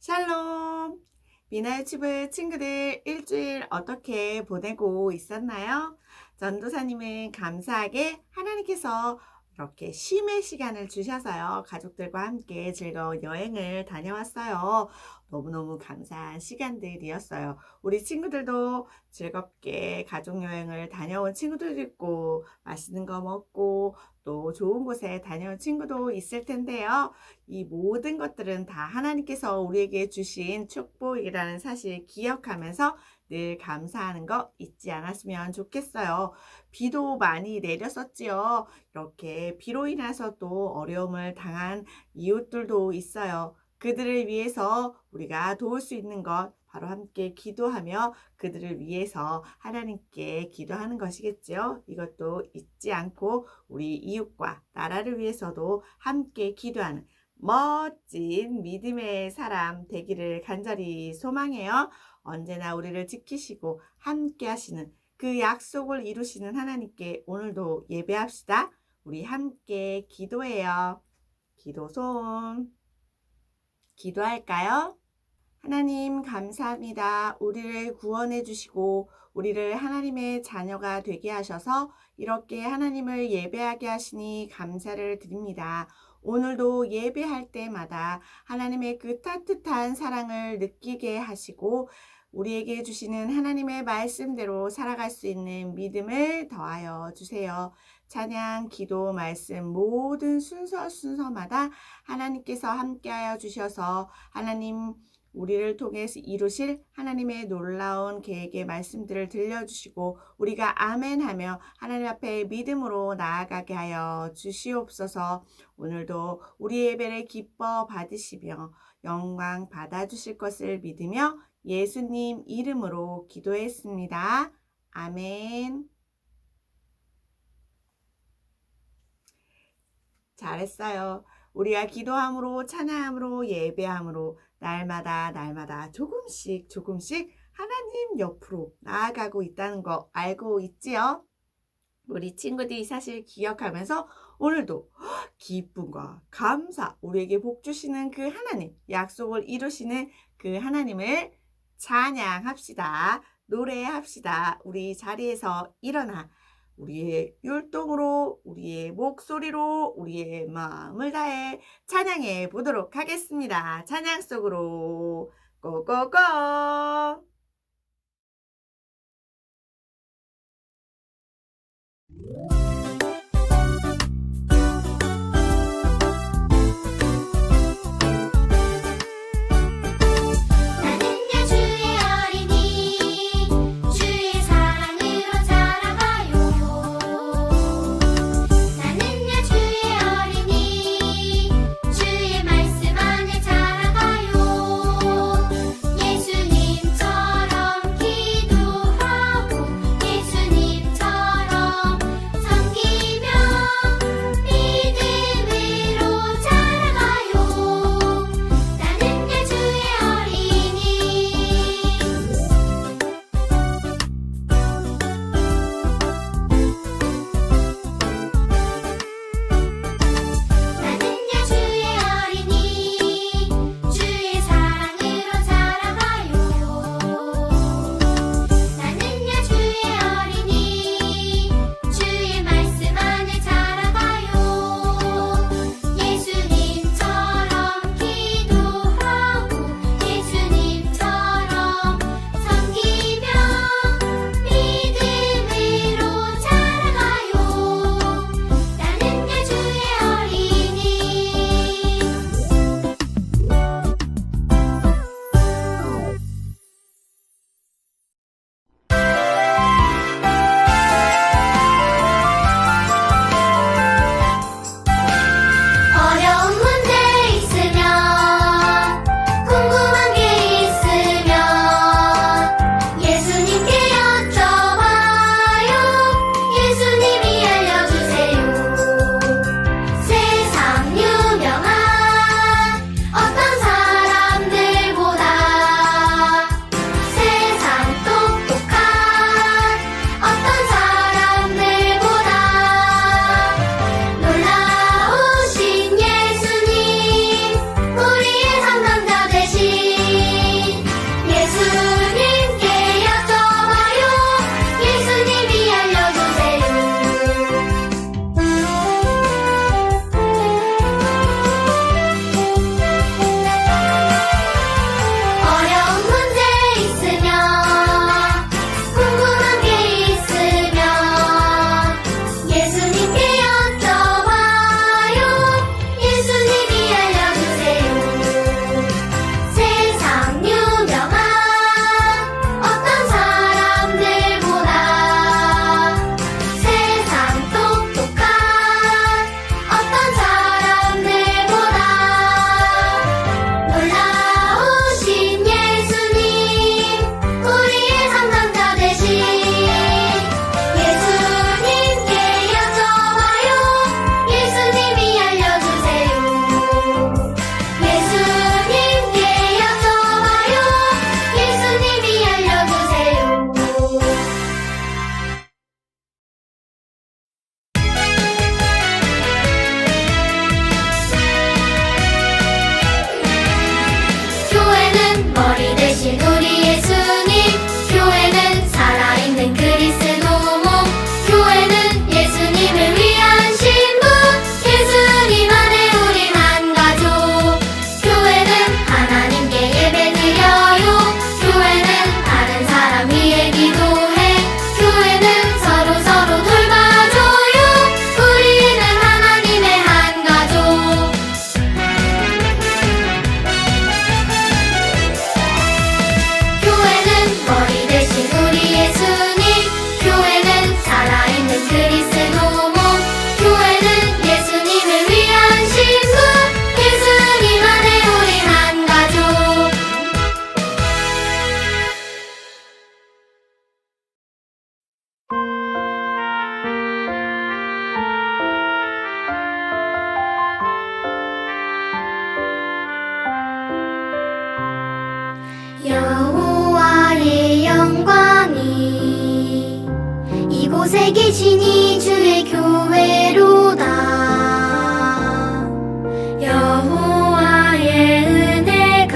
샬롬! 미나 유튜브 친구들 일주일 어떻게 보내고 있었나요? 전도사님은 감사하게 하나님께서 이렇게 쉼의 시간을 주셔서요. 가족들과 함께 즐거운 여행을 다녀왔어요. 너무너무 감사한 시간들이었어요. 우리 친구들도 즐겁게 가족여행을 다녀온 친구들도 있고 맛있는 거 먹고 또 좋은 곳에 다녀온 친구도 있을 텐데요. 이 모든 것들은 다 하나님께서 우리에게 주신 축복이라는 사실 기억하면서 늘 감사하는 거 잊지 않았으면 좋겠어요. 비도 많이 내렸었지요. 이렇게 비로 인해서도 어려움을 당한 이웃들도 있어요. 그들을 위해서 우리가 도울 수 있는 것 바로 함께 기도하며 그들을 위해서 하나님께 기도하는 것이겠지요. 이것도 잊지 않고 우리 이웃과 나라를 위해서도 함께 기도하는 멋진 믿음의 사람 되기를 간절히 소망해요. 언제나 우리를 지키시고 함께 하시는 그 약속을 이루시는 하나님께 오늘도 예배합시다. 우리 함께 기도해요. 기도 소음. 기도할까요? 하나님 감사합니다. 우리를 구원해 주시고 우리를 하나님의 자녀가 되게 하셔서 이렇게 하나님을 예배하게 하시니 감사를 드립니다. 오늘도 예배할 때마다 하나님의 그 따뜻한 사랑을 느끼게 하시고 우리에게 주시는 하나님의 말씀대로 살아갈 수 있는 믿음을 더하여 주세요. 찬양, 기도, 말씀 모든 순서마다 하나님께서 함께하여 주셔서 하나님 우리를 통해서 이루실 하나님의 놀라운 계획의 말씀들을 들려주시고 우리가 아멘하며 하나님 앞에 믿음으로 나아가게 하여 주시옵소서. 오늘도 우리 예배를 기뻐 받으시며 영광 받아주실 것을 믿으며 예수님 이름으로 기도했습니다. 아멘. 잘했어요. 우리가 기도함으로 찬양함으로 예배함으로 날마다 조금씩 하나님 옆으로 나아가고 있다는 거 알고 있지요? 우리 친구들이 사실 기억하면서 오늘도 기쁨과 감사 우리에게 복 주시는 그 하나님 약속을 이루시는 그 하나님을 찬양합시다. 노래합시다. 우리 자리에서 일어나 우리의 율동으로 우리의 목소리로 우리의 마음을 다해 찬양해 보도록 하겠습니다. 찬양 속으로 고고고. 예수님처럼 여호와의 영광이 이곳에 계시니 주의 교회로다. 여호와의 은혜가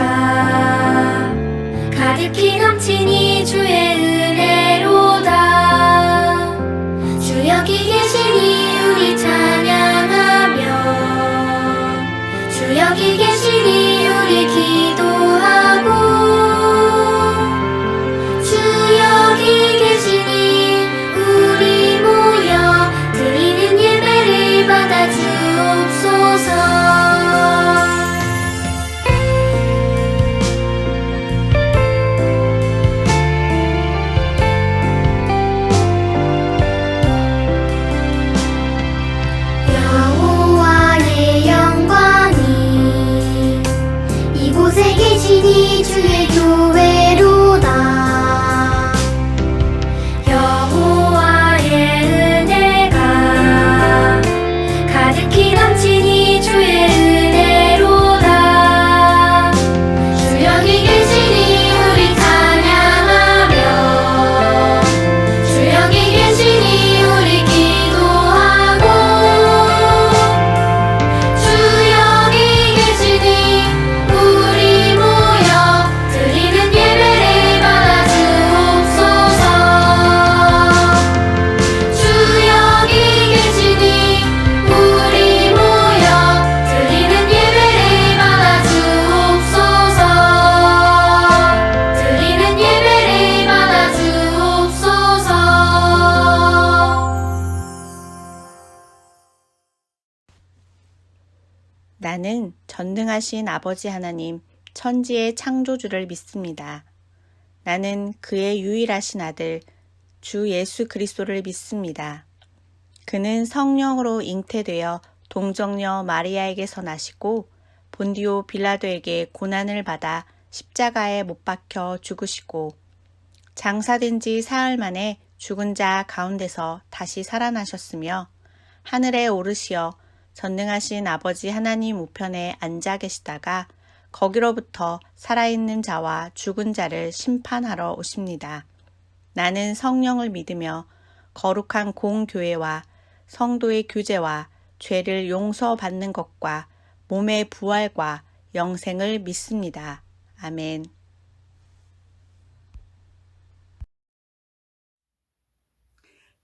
가득히 넘치니 주의 은혜로다. 주 여기 계시니 우리 찬양하며 주 여기 계시니 우리 기도하고 주 여기 계시니 우리 모여 드리는 예배를 받아 주옵소서. 여호와의 영광이 이곳에 계시니 주의 교회로다. 여호와의 은혜가 가득히 넘치니 주의 은혜로다. 주 여기 계시니 우리 찬양하며 주 여기 계시니 우리 기도하고 주 여기 계시니 우리 모여 드리는 예배를 받아 주옵소서. 주 여기 계시니 우리 모여 드리는 예배를 받아 주옵소서. 드리는 예배를 받아 주옵소서. 나는 전능하신 아버지 하나님, 천지의 창조주를 믿습니다. 나는 그의 유일하신 아들, 주 예수 그리스도를 믿습니다. 그는 성령으로 잉태되어 동정녀 마리아에게서 나시고 본디오 빌라도에게 고난을 받아 십자가에 못 박혀 죽으시고 장사된 지 사흘 만에 죽은 자 가운데서 다시 살아나셨으며 하늘에 오르시어 전능하신 아버지 하나님 우편에 앉아 계시다가 거기로부터 살아있는 자와 죽은 자를 심판하러 오십니다. 나는 성령을 믿으며 거룩한 공교회와 성도의 교제와 죄를 용서받는 것과 몸의 부활과 영생을 믿습니다. 아멘.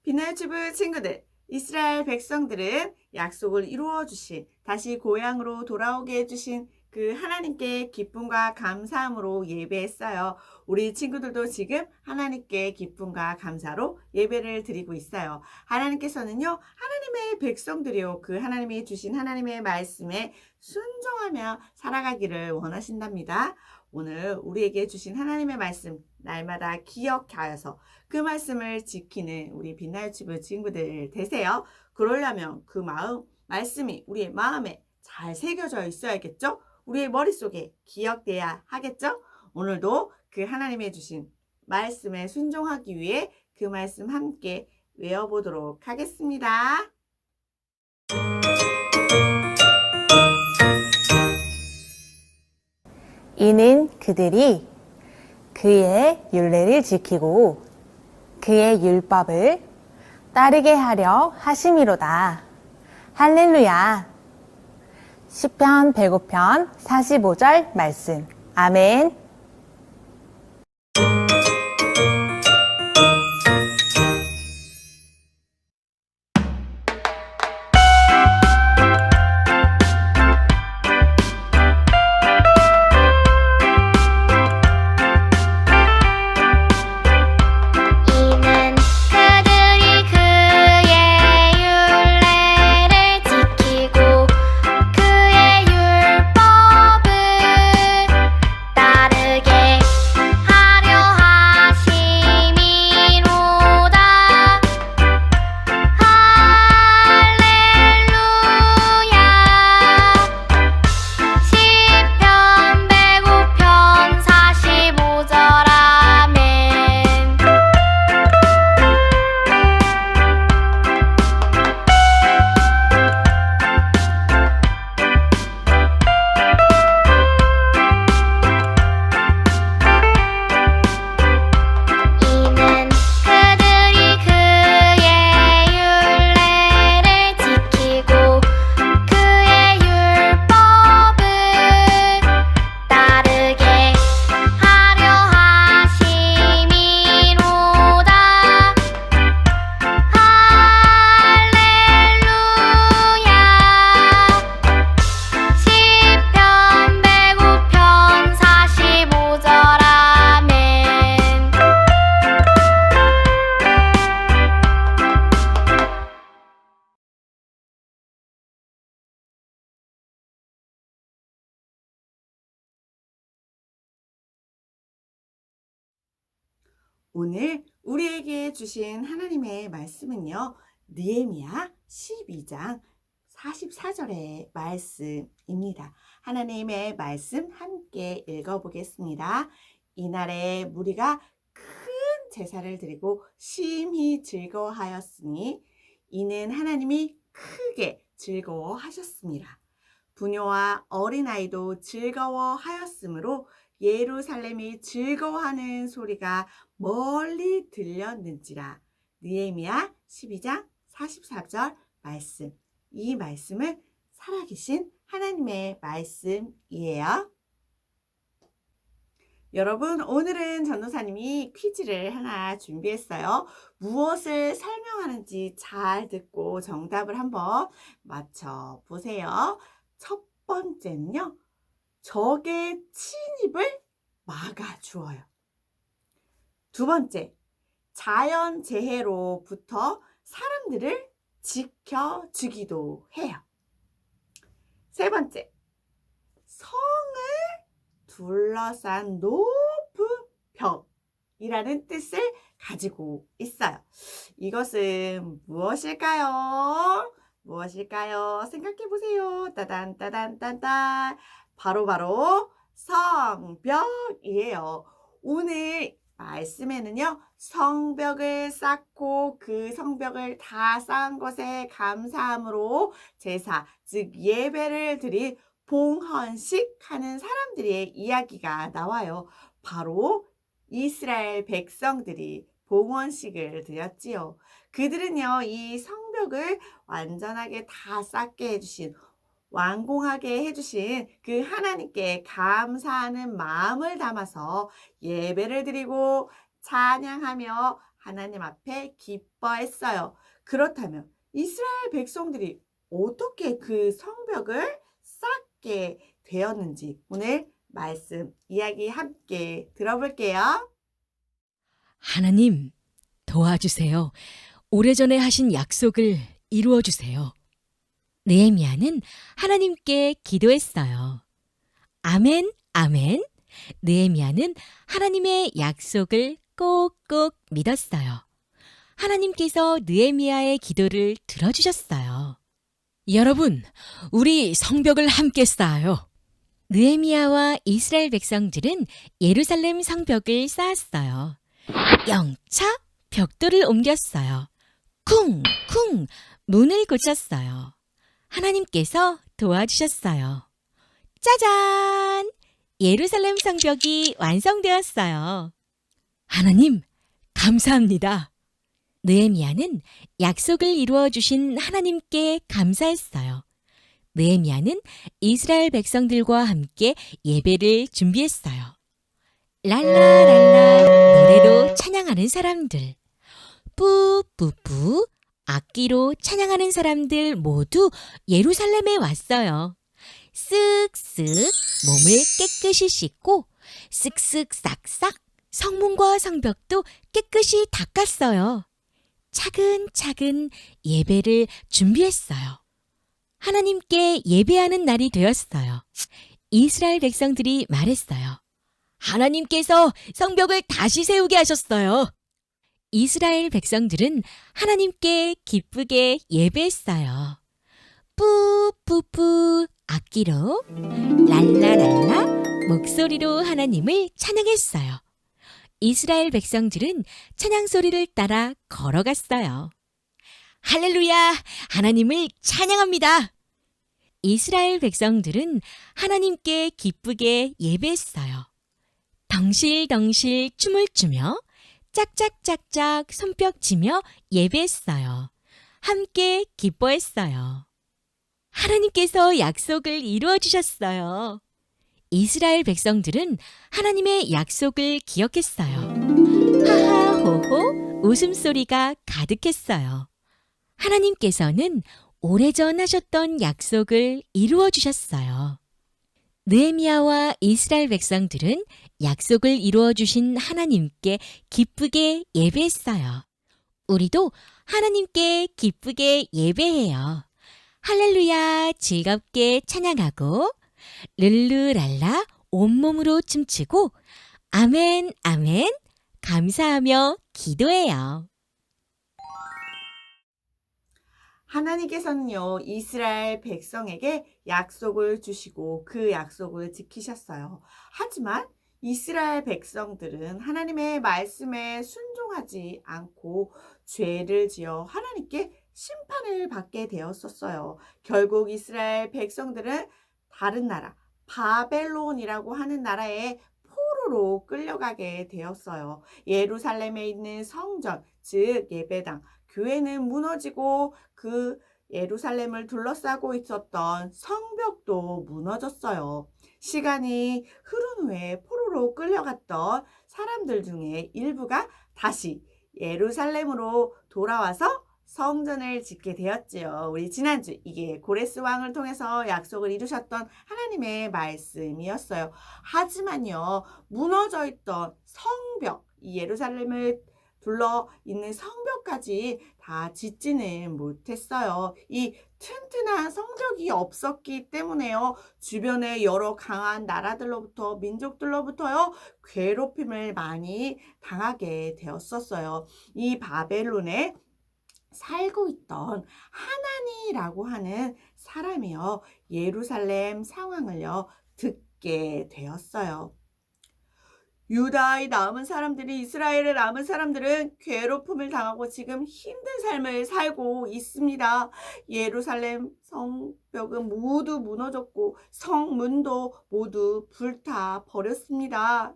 비나유튜브 친구들, 이스라엘 백성들은 약속을 이루어 주신, 다시 고향으로 돌아오게 해주신 그 하나님께 기쁨과 감사함으로 예배했어요. 우리 친구들도 지금 하나님께 기쁨과 감사로 예배를 드리고 있어요. 하나님께서는요, 하나님의 백성들이요, 그 하나님이 주신 하나님의 말씀에 순종하며 살아가기를 원하신답니다. 오늘 우리에게 주신 하나님의 말씀 날마다 기억하여서 그 말씀을 지키는 우리 빛나유튜브 친구들 되세요. 그러려면 그 말씀이 우리의 마음에 잘 새겨져 있어야겠죠? 우리의 머릿속에 기억돼야 하겠죠? 오늘도 그 하나님의 주신 말씀에 순종하기 위해 그 말씀 함께 외워보도록 하겠습니다. 이는 그들이 그의 율례를 지키고 그의 율법을 따르게 하려 하심이로다. 할렐루야. 시편 105편 45절 말씀. 아멘. 이는 그들이 그의 율례를 지키고 그의 율법을 따르 오늘 우리에게 주신 하나님의 말씀은요. 느헤미야 12장 44절의 말씀입니다. 하나님의 말씀 함께 읽어보겠습니다. 이날에 무리가 큰 제사를 드리고 심히 즐거워하였으니 이는 하나님이 크게 즐거워하셨습니다. 부녀와 어린아이도 즐거워하였으므로 예루살렘이 즐거워하는 소리가 멀리 들렸는지라. 느헤미야 12장 44절 말씀. 이 말씀은 살아계신 하나님의 말씀이에요. 여러분, 오늘은 전도사님이 퀴즈를 하나 준비했어요. 무엇을 설명하는지 잘 듣고 정답을 한번 맞춰보세요. 첫 번째는요. 적의 침입을 막아주어요. 두 번째, 자연재해로부터 사람들을 지켜주기도 해요. 세 번째, 성을 둘러싼 높은 벽이라는 뜻을 가지고 있어요. 이것은 무엇일까요? 무엇일까요? 생각해 보세요. 따단 따단 따단. 바로 성벽이에요. 오늘 말씀에는요. 성벽을 쌓고 그 성벽을 다 쌓은 것에 감사함으로 제사, 즉 예배를 드린 봉헌식 하는 사람들의 이야기가 나와요. 바로 이스라엘 백성들이 봉헌식을 드렸지요. 그들은요, 이 성벽을 완전하게 다 쌓게 해주신, 완공하게 해주신 그 하나님께 감사하는 마음을 담아서 예배를 드리고 찬양하며 하나님 앞에 기뻐했어요. 그렇다면 이스라엘 백성들이 어떻게 그 성벽을 쌓게 되었는지 오늘 말씀 이야기 함께 들어볼게요. 하나님, 도와주세요. 오래전에 하신 약속을 이루어 주세요. 느헤미야는 하나님께 기도했어요. 아멘, 아멘. 느헤미야는 하나님의 약속을 꼭꼭 믿었어요. 하나님께서 느헤미야의 기도를 들어주셨어요. 여러분, 우리 성벽을 함께 쌓아요. 느헤미야와 이스라엘 백성들은 예루살렘 성벽을 쌓았어요. 영차 벽돌을 옮겼어요. 쿵쿵 문을 고쳤어요. 하나님께서 도와주셨어요. 짜잔! 예루살렘 성벽이 완성되었어요. 하나님, 감사합니다. 느헤미야는 약속을 이루어 주신 하나님께 감사했어요. 느헤미야는 이스라엘 백성들과 함께 예배를 준비했어요. 랄라랄라 노래로 찬양하는 사람들, 뿌뿌뿌 악기로 찬양하는 사람들 모두 예루살렘에 왔어요. 쓱쓱 몸을 깨끗이 씻고 쓱쓱 싹싹 성문과 성벽도 깨끗이 닦았어요. 차근차근 예배를 준비했어요. 하나님께 예배하는 날이 되었어요. 이스라엘 백성들이 말했어요. 하나님께서 성벽을 다시 세우게 하셨어요. 이스라엘 백성들은 하나님께 기쁘게 예배했어요. 뿌뿌뿌 악기로 랄라랄라 목소리로 하나님을 찬양했어요. 이스라엘 백성들은 찬양 소리를 따라 걸어갔어요. 할렐루야! 하나님을 찬양합니다. 이스라엘 백성들은 하나님께 기쁘게 예배했어요. 덩실덩실 춤을 추며 짝짝짝짝 손뼉치며 예배했어요. 함께 기뻐했어요. 하나님께서 약속을 이루어 주셨어요. 이스라엘 백성들은 하나님의 약속을 기억했어요. 하하호호 웃음소리가 가득했어요. 하나님께서는 오래전 하셨던 약속을 이루어 주셨어요. 느헤미야와 이스라엘 백성들은 약속을 이루어 주신 하나님께 기쁘게 예배했어요. 우리도 하나님께 기쁘게 예배해요. 할렐루야 즐겁게 찬양하고 룰루랄라 온몸으로 춤추고 아멘 아멘 감사하며 기도해요. 하나님께서는요, 이스라엘 백성에게 약속을 주시고 그 약속을 지키셨어요. 하지만 이스라엘 백성들은 하나님의 말씀에 순종하지 않고 죄를 지어 하나님께 심판을 받게 되었었어요. 결국 이스라엘 백성들은 다른 나라, 바벨론이라고 하는 나라에 포로로 끌려가게 되었어요. 예루살렘에 있는 성전, 즉 예배당, 교회는 무너지고 그 예루살렘을 둘러싸고 있었던 성벽도 무너졌어요. 시간이 흐른 후에 포로로 끌려갔던 사람들 중에 일부가 다시 예루살렘으로 돌아와서 성전을 짓게 되었지요. 우리 지난주 이게 고레스 왕을 통해서 약속을 이루셨던 하나님의 말씀이었어요. 하지만요, 무너져 있던 성벽, 이 예루살렘을 둘러 있는 성벽까지 다 짓지는 못했어요. 이 튼튼한 성벽이 없었기 때문에요. 주변의 여러 강한 나라들로부터 민족들로부터요. 괴롭힘을 많이 당하게 되었었어요. 이 바벨론에 살고 있던 하나니라고 하는 사람이요. 예루살렘 상황을요. 듣게 되었어요. 유다의 남은 사람들이 이스라엘의 남은 사람들은 괴롭힘을 당하고 지금 힘든 삶을 살고 있습니다. 예루살렘 성벽은 모두 무너졌고 성문도 모두 불타 버렸습니다.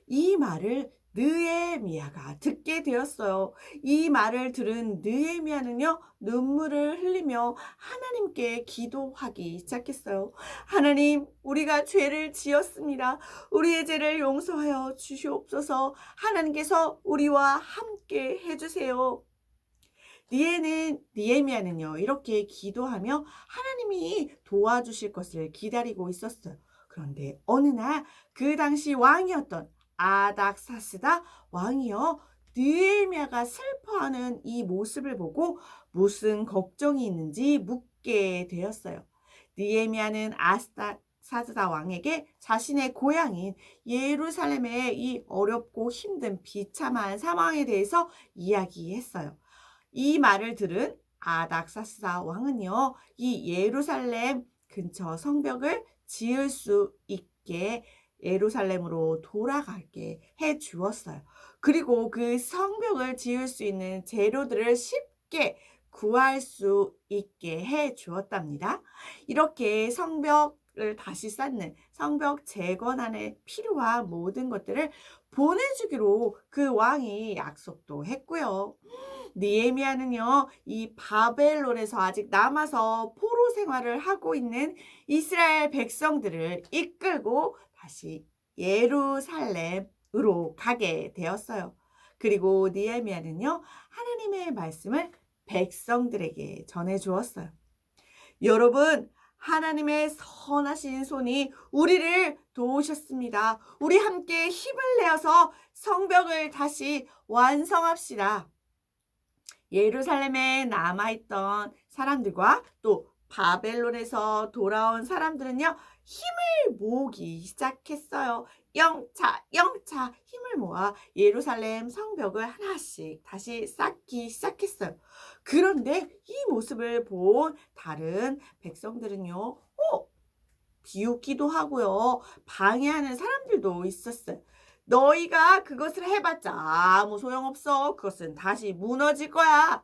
이 말을 느헤미야가 듣게 되었어요. 이 말을 들은 느헤미야는요, 눈물을 흘리며 하나님께 기도하기 시작했어요. 하나님, 우리가 죄를 지었습니다. 우리의 죄를 용서하여 주시옵소서. 하나님께서 우리와 함께 해주세요. 느헤미야는요, 이렇게 기도하며 하나님이 도와주실 것을 기다리고 있었어요. 그런데 어느 날 그 당시 왕이었던 아닥사스다 왕이요, 느헤미야가 슬퍼하는 이 모습을 보고 무슨 걱정이 있는지 묻게 되었어요. 느헤미야는 아닥사스다 왕에게 자신의 고향인 예루살렘의 이 어렵고 힘든 비참한 상황에 대해서 이야기했어요. 이 말을 들은 아닥사스다 왕은요, 이 예루살렘 근처 성벽을 지을 수 있게 예루살렘으로 돌아가게 해 주었어요. 그리고 그 성벽을 지을 수 있는 재료들을 쉽게 구할 수 있게 해 주었답니다. 이렇게 성벽을 다시 쌓는 성벽 재건안에 필요한 모든 것들을 보내주기로 그 왕이 약속도 했고요. 느헤미야는요, 이 바벨론에서 아직 남아서 포로 생활을 하고 있는 이스라엘 백성들을 이끌고 다시 예루살렘으로 가게 되었어요. 그리고 느헤미야는요, 하나님의 말씀을 백성들에게 전해 주었어요. 여러분, 하나님의 선하신 손이 우리를 도우셨습니다. 우리 함께 힘을 내어서 성벽을 다시 완성합시다. 예루살렘에 남아있던 사람들과 또 바벨론에서 돌아온 사람들은요, 힘을 모으기 시작했어요. 영차 힘을 모아 예루살렘 성벽을 하나씩 다시 쌓기 시작했어요. 그런데 이 모습을 본 다른 백성들은요, 비웃기도 하고요, 방해하는 사람들도 있었어요. 너희가 그것을 해봤자 아무 소용없어. 그것은 다시 무너질 거야.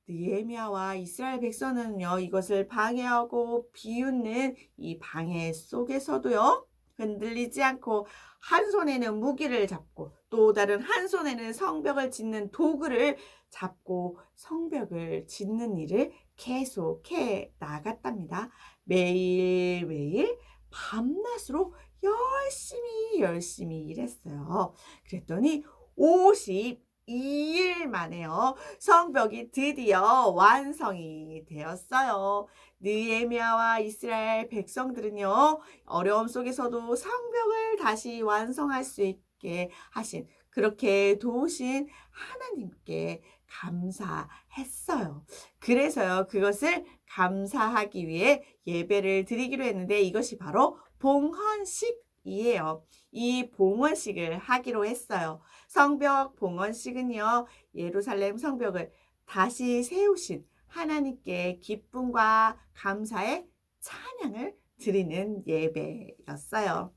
느헤미야와 이스라엘 백성은요, 이것을 방해하고 비웃는 이 방해 속에서도요, 흔들리지 않고 한 손에는 무기를 잡고 또 다른 한 손에는 성벽을 짓는 도구를 잡고 성벽을 짓는 일을 계속해 나갔답니다. 매일매일 밤낮으로 열심히 일했어요. 그랬더니 52일 만에요, 성벽이 드디어 완성이 되었어요. 느헤미야와 이스라엘 백성들은요, 어려움 속에서도 성벽을 다시 완성할 수 있게 하신, 그렇게 도우신 하나님께 감사했어요. 그래서요, 그것을 감사하기 위해 예배를 드리기로 했는데 이것이 바로 봉헌식 봉헌식이에요. 이 봉헌식을 하기로 했어요. 성벽 봉헌식은요, 예루살렘 성벽을 다시 세우신 하나님께 기쁨과 감사의 찬양을 드리는 예배였어요.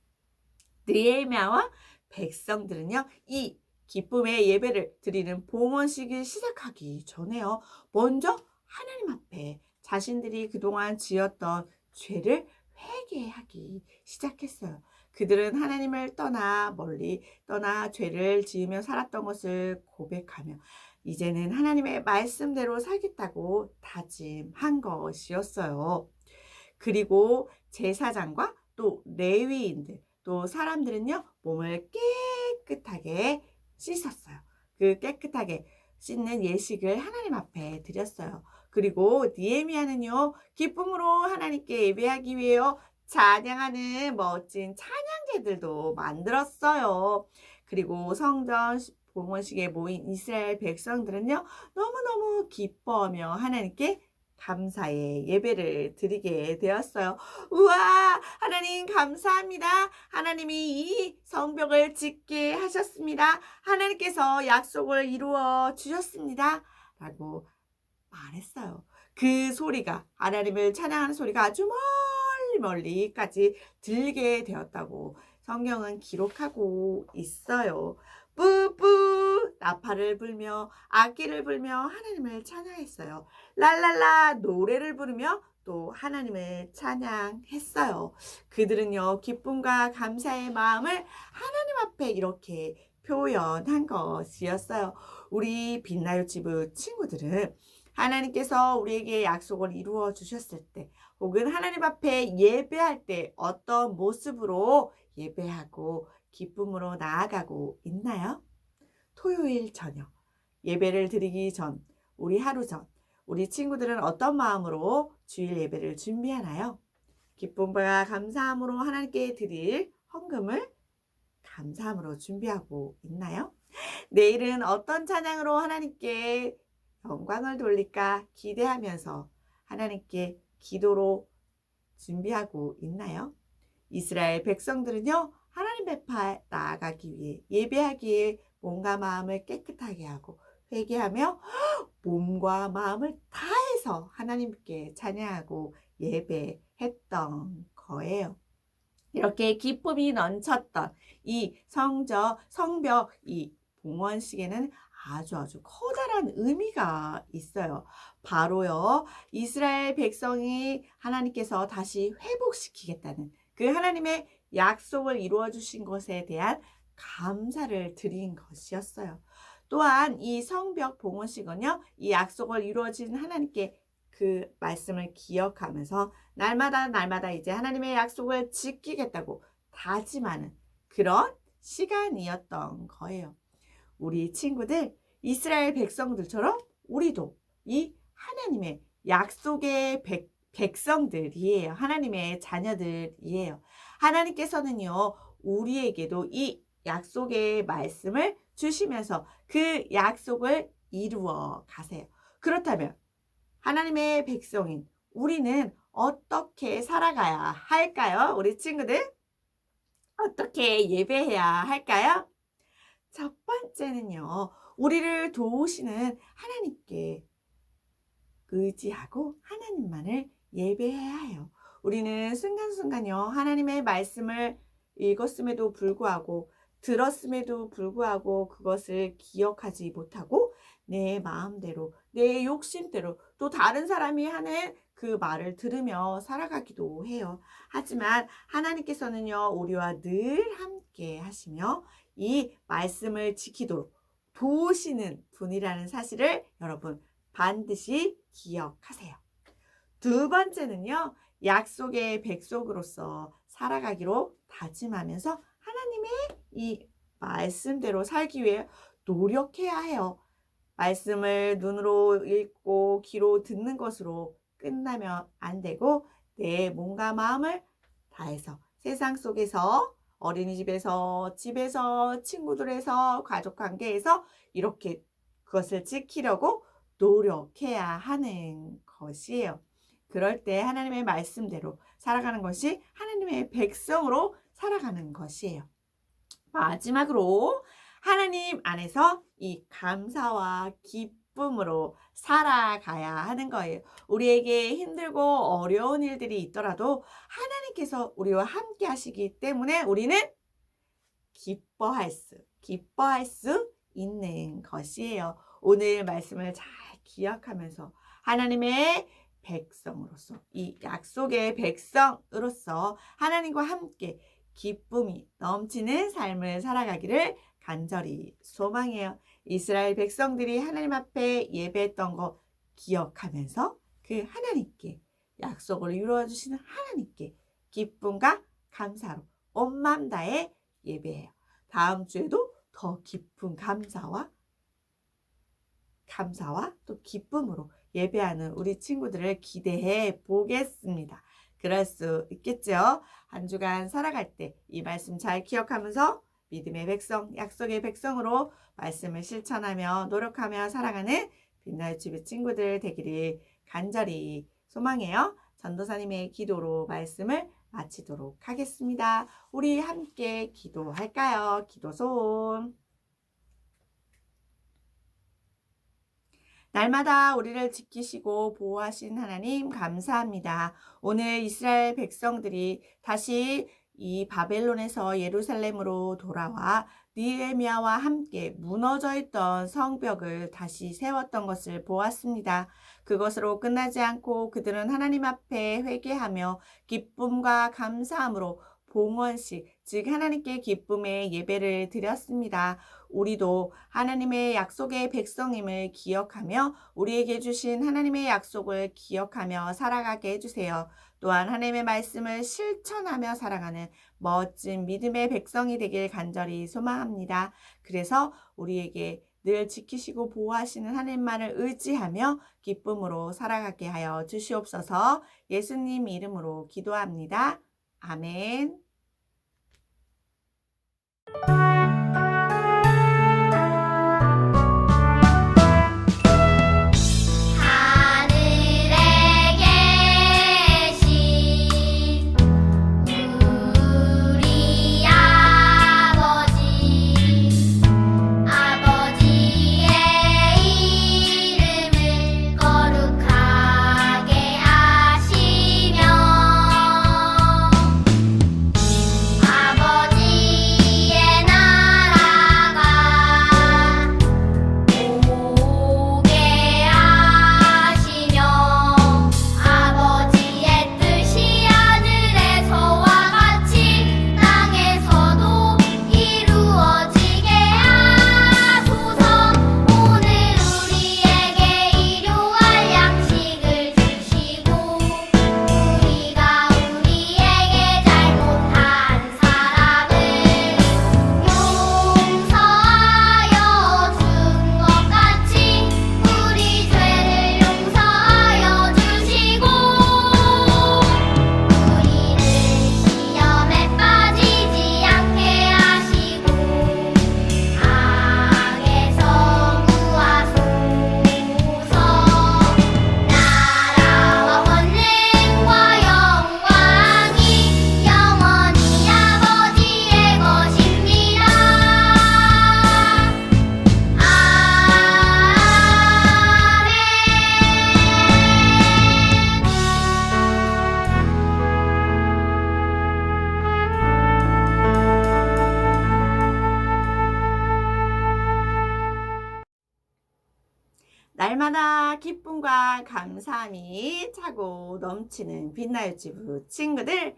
느헤미야와 백성들은요, 이 기쁨의 예배를 드리는 봉헌식을 시작하기 전에요, 먼저 하나님 앞에 자신들이 그동안 지었던 죄를 회개하기 시작했어요. 그들은 하나님을 떠나 멀리 떠나 죄를 지으며 살았던 것을 고백하며 이제는 하나님의 말씀대로 살겠다고 다짐한 것이었어요. 그리고 제사장과 또 레위인들, 또 사람들은요, 몸을 깨끗하게 씻었어요. 그 깨끗하게 씻는 예식을 하나님 앞에 드렸어요. 그리고 느헤미야는요, 기쁨으로 하나님께 예배하기 위해요, 찬양하는 멋진 찬양제들도 만들었어요. 그리고 성전 봉헌식에 모인 이스라엘 백성들은요, 너무너무 기뻐하며 하나님께 감사의 예배를 드리게 되었어요. 우와, 하나님 감사합니다. 하나님이 이 성벽을 짓게 하셨습니다. 하나님께서 약속을 이루어 주셨습니다. 라고 말했어요. 그 소리가, 하나님을 찬양하는 소리가 아주 멀리까지 들리게 되었다고 성경은 기록하고 있어요. 뿌뿌 나팔을 불며 악기를 불며 하나님을 찬양했어요. 랄랄라 노래를 부르며 또 하나님을 찬양했어요. 그들은요, 기쁨과 감사의 마음을 하나님 앞에 이렇게 표현한 것이었어요. 우리 빛나요 지부 친구들은 하나님께서 우리에게 약속을 이루어 주셨을 때, 혹은 하나님 앞에 예배할 때 어떤 모습으로 예배하고 기쁨으로 나아가고 있나요? 토요일 저녁 예배를 드리기 전, 우리 하루 전, 우리 친구들은 어떤 마음으로 주일 예배를 준비하나요? 기쁨과 감사함으로 하나님께 드릴 헌금을 감사함으로 준비하고 있나요? 내일은 어떤 찬양으로 하나님께 영광을 돌릴까 기대하면서 하나님께 기도로 준비하고 있나요? 이스라엘 백성들은요, 하나님 앞에 나아가기 위해 예배하기에 몸과 마음을 깨끗하게 하고 회개하며 몸과 마음을 다해서 하나님께 찬양하고 예배했던 거예요. 이렇게 기쁨이 넘쳤던 이 성벽, 이 봉헌식에는 아주 커다란 의미가 있어요. 바로요, 이스라엘 백성이 하나님께서 다시 회복시키겠다는 그 하나님의 약속을 이루어 주신 것에 대한 감사를 드린 것이었어요. 또한 이 성벽 봉헌식은요, 이 약속을 이루어진 하나님께 그 말씀을 기억하면서 날마다 이제 하나님의 약속을 지키겠다고 다짐하는 그런 시간이었던 거예요. 우리 친구들, 이스라엘 백성들처럼 우리도 이 하나님의 약속의 백성들이에요. 하나님의 자녀들이에요. 하나님께서는요, 우리에게도 이 약속의 말씀을 주시면서 그 약속을 이루어 가세요. 그렇다면 하나님의 백성인 우리는 어떻게 살아가야 할까요? 우리 친구들, 어떻게 예배해야 할까요? 첫 번째는요, 우리를 도우시는 하나님께 의지하고 하나님만을 예배해야 해요. 우리는 순간순간요, 하나님의 말씀을 읽었음에도 불구하고 들었음에도 불구하고 그것을 기억하지 못하고 내 마음대로, 내 욕심대로 또 다른 사람이 하는 그 말을 들으며 살아가기도 해요. 하지만 하나님께서는요, 우리와 늘 함께 하시며 이 말씀을 지키도록 도우시는 분이라는 사실을 여러분 반드시 기억하세요. 두 번째는요, 약속의 백성으로서 살아가기로 다짐하면서 하나님의 이 말씀대로 살기 위해 노력해야 해요. 말씀을 눈으로 읽고 귀로 듣는 것으로 끝나면 안 되고 내 몸과 마음을 다해서 세상 속에서, 어린이집에서, 집에서, 친구들에서, 가족관계에서 이렇게 그것을 지키려고 노력해야 하는 것이에요. 그럴 때 하나님의 말씀대로 살아가는 것이 하나님의 백성으로 살아가는 것이에요. 마지막으로 하나님 안에서 이 감사와 기쁨으로 살아가야 하는 거예요. 우리에게 힘들고 어려운 일들이 있더라도 하나님께서 우리와 함께 하시기 때문에 우리는 기뻐할 수 있는 것이에요. 오늘 말씀을 잘 기억하면서 하나님의 백성으로서, 이 약속의 백성으로서 하나님과 함께 기쁨이 넘치는 삶을 살아가기를 간절히 소망해요. 이스라엘 백성들이 하나님 앞에 예배했던 거 기억하면서 그 하나님께, 약속을 이루어 주시는 하나님께 기쁨과 감사로 온 마음 다해 예배해요. 다음 주에도 더 깊은 감사와 또 기쁨으로 예배하는 우리 친구들을 기대해 보겠습니다. 그럴 수 있겠죠? 한 주간 살아갈 때 이 말씀 잘 기억하면서 믿음의 백성, 약속의 백성으로 말씀을 실천하며 노력하며 살아가는 빛나의 집의 친구들 되기를 간절히 소망해요. 전도사님의 기도로 말씀을 마치도록 하겠습니다. 우리 함께 기도할까요? 기도손. 날마다 우리를 지키시고 보호하신 하나님 감사합니다. 오늘 이스라엘 백성들이 다시 이 바벨론에서 예루살렘으로 돌아와 느헤미야와 함께 무너져 있던 성벽을 다시 세웠던 것을 보았습니다. 그것으로 끝나지 않고 그들은 하나님 앞에 회개하며 기쁨과 감사함으로 봉헌식, 즉 하나님께 기쁨의 예배를 드렸습니다. 우리도 하나님의 약속의 백성임을 기억하며 우리에게 주신 하나님의 약속을 기억하며 살아가게 해주세요. 또한 하나님의 말씀을 실천하며 살아가는 멋진 믿음의 백성이 되길 간절히 소망합니다. 그래서 우리에게 늘 지키시고 보호하시는 하나님만을 의지하며 기쁨으로 살아가게 하여 주시옵소서. 예수님 이름으로 기도합니다. 아멘. 날마다 기쁨과 감사함이 차고 넘치는 빛나요 지부 친구들,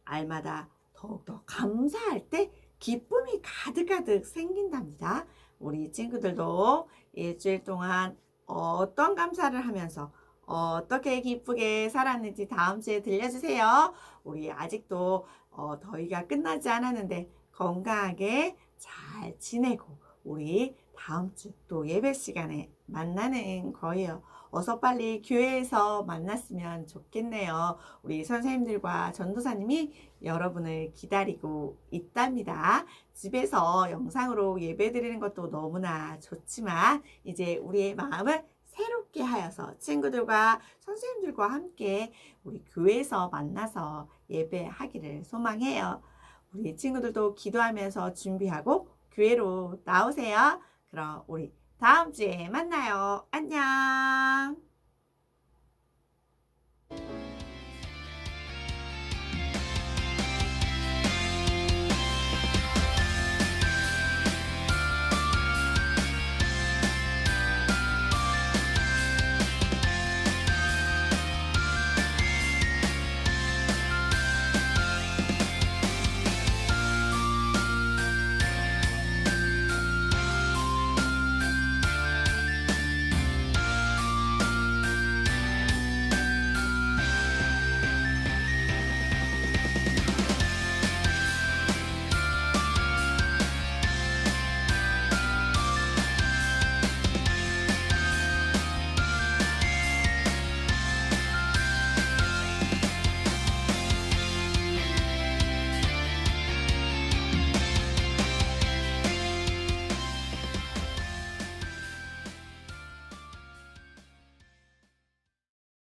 날마다 더욱더 감사할 때 기쁨이 가득가득 생긴답니다. 우리 친구들도 일주일 동안 어떤 감사를 하면서 어떻게 기쁘게 살았는지 다음 주에 들려주세요. 우리 아직도 더위가 끝나지 않았는데 건강하게 잘 지내고 우리 다음 주 또 예배 시간에 만나는 거예요. 어서 빨리 교회에서 만났으면 좋겠네요. 우리 선생님들과 전도사님이 여러분을 기다리고 있답니다. 집에서 영상으로 예배 드리는 것도 너무나 좋지만 이제 우리의 마음을 새롭게 하여서 친구들과 선생님들과 함께 우리 교회에서 만나서 예배하기를 소망해요. 우리 친구들도 기도하면서 준비하고 교회로 나오세요. 그럼 우리 다음 주에 만나요. 안녕.